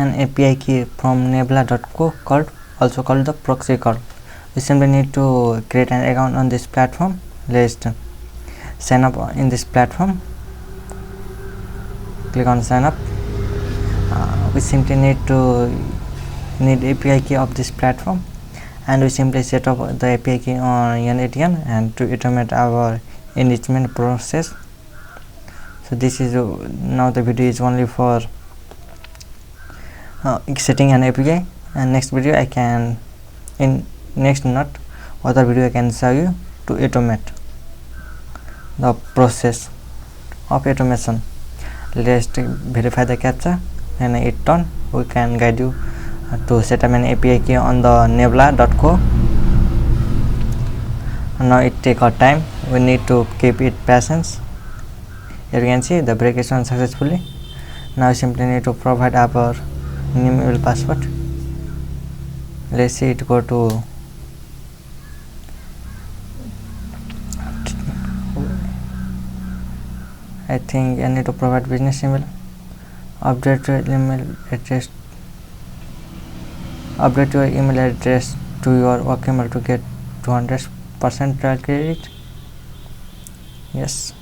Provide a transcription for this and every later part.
an API key from nebula.co called, also called the proxy call. We simply need to create an account on this platform. Let's sign up in this platform. Click on sign up. We simply need API key of this platform, and we simply set up the API key on ATM and to automate our enrichment process. So this is now the video is only for setting an API, and next video I can other video I can show you to automate the process of automation. Let's verify the captcha, and it done. We can guide you to set up an API key on the nebula.co. Now it take our time. We need to keep it patience. Here you can see the break is done successfully. Now we simply need to provide our new email password. Let's see it go to I think I need to provide business email. Update your email address to your work email to get 200% trial credit. Yes,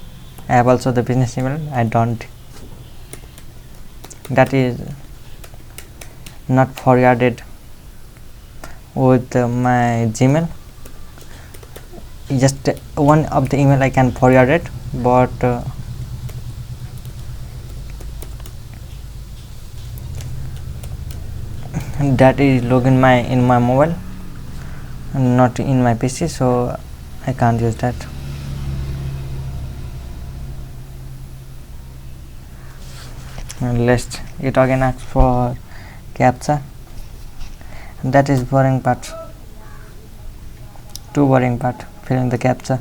I have also the business email. I don't, that is not forwarded with my Gmail. Just one of the email I can forward it, but that is login in my mobile, not in my PC, so I can't use that. And let's it again asks for captcha. That is boring part, too boring part, filling the captcha,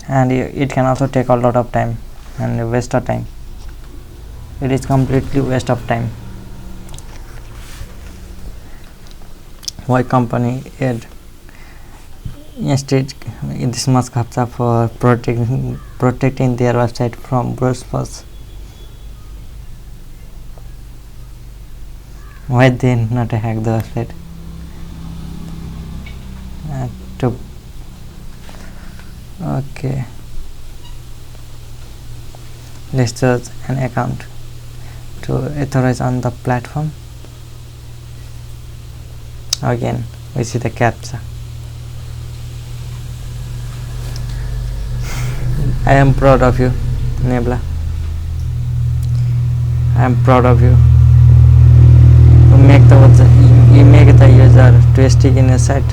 and it can also take a lot of time and waste of time. It is completely waste of time. Why company add instead in this much captcha for protecting their website from browse force? Why they not hack the website? Okay, let's search an account to authorize on the platform. Again we see the captcha. I am proud of you, Nebula. I am proud of you. You make the user to stick in a site.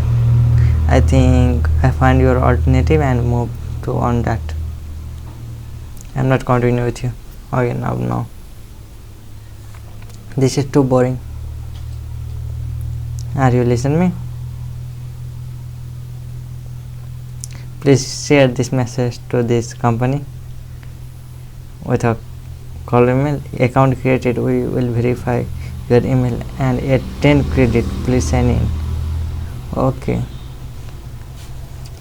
I think I find your alternative and move to on that. I am not continuing with you. Okay, now this is too boring. Are you listening me? Please share this message to this company with a call email. Account created. We will verify your email and add 10 credit. Please sign in. Okay.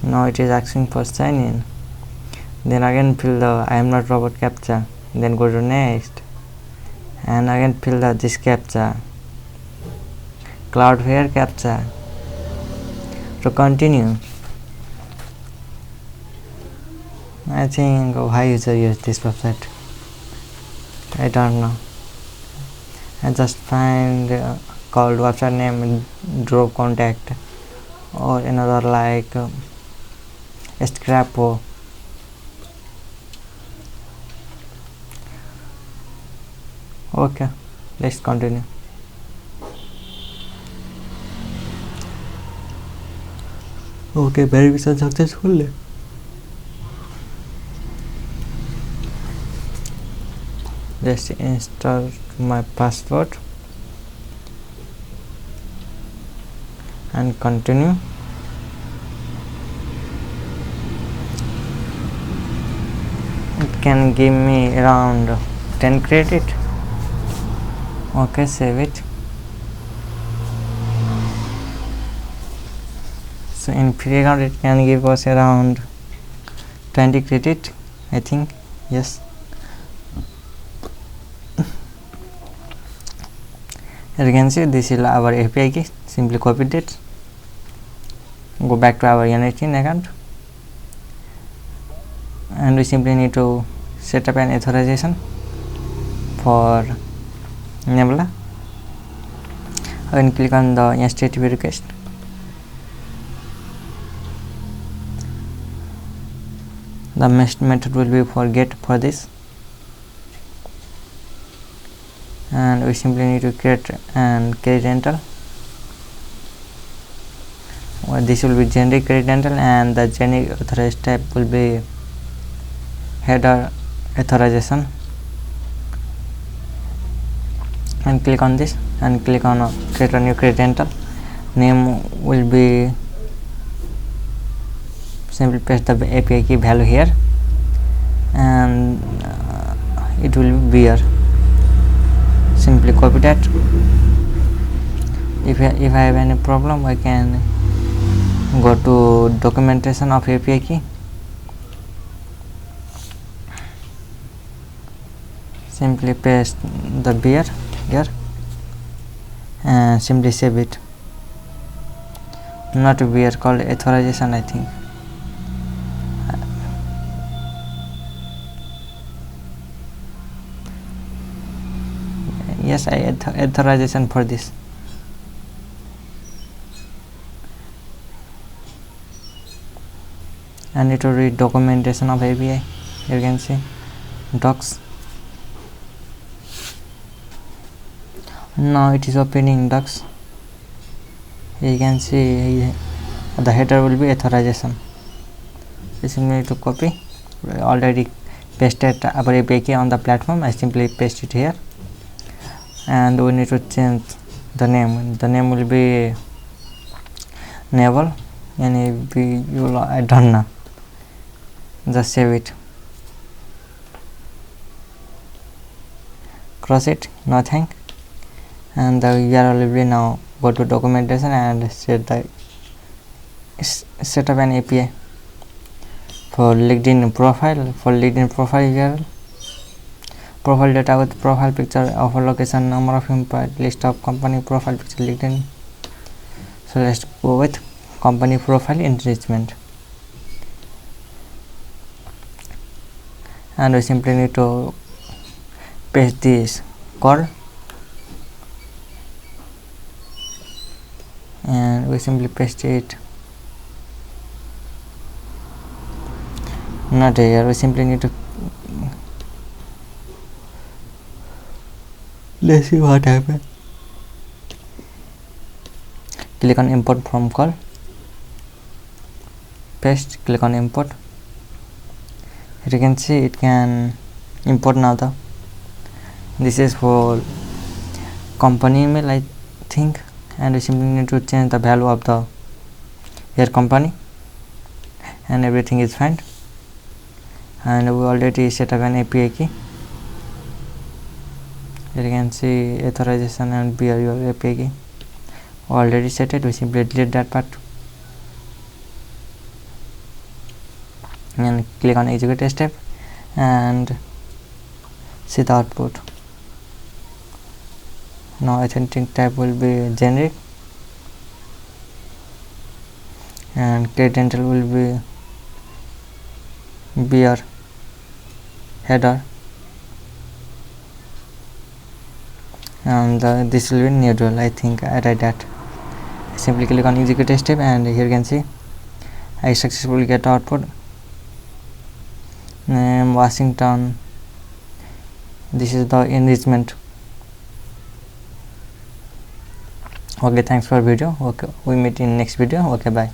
Now it is asking for sign in. Then again fill the I am not robot captcha. Then go to next, and again fill this captcha. Cloudflare captcha. To continue. I think why user use this website. I don't know. I just find called website name drop contact or another like Scrapo. Okay, let's continue. Okay, verification successful. Let's install my password and continue. It can give me around 10 credit. Okay, save it. So in free account it can give us around 20 credit, I think. Yes. Here you can see this is our API key. Simply copy it, go back to our N18 account, and we simply need to set up an authorization for Nebula and click on the HTTP request. The method will be for get for this, and we simply need to create and credit rental. This will be generic credit rental, and the generic authorized type will be header authorization, and click on this and click on create a new credit rental. Name will be, simply paste the API key value here, and it will be beer. Simply copy that. If I have any problem, I can go to documentation of API key, simply paste the beer here and simply save it. Not beer, called authorization, I think. Yes, I add authorization for this. I need to read documentation of API. Here you can see docs. Now it is opening docs. Here you can see the header will be authorization. We simply need to copy. We already pasted our API key on the platform. I simply paste it here, and we need to change the name. The name will be Naval, and I don't know. Just save it, cross it, nothing, and the URL will be now go to documentation and set up an API for LinkedIn profile. For LinkedIn profile URL, profile data with profile picture, offer location, number of employees, list of company profile picture, LinkedIn. So let's go with company profile enrichment, and we simply need to paste this code, and we simply paste it. Not here. We simply need to, let's see what happens. Click on import from call, paste, click on import. Here you can see it can import now. This is for company email, I think, and we simply need to change the value of the your company, and everything is fine. And we already set up an API key. Here you can see authorization and beer your API key already set it. We simply delete that part and click on execute step and see the output. Now authentic type will be generic, and credit rental will be beer header, and this will be neutral. I think I write that. Simply click on execute step, and here you can see I successfully get output. Name Washington. This is the enrichment. Okay, thanks for video. Okay, we meet in next video. Okay, bye.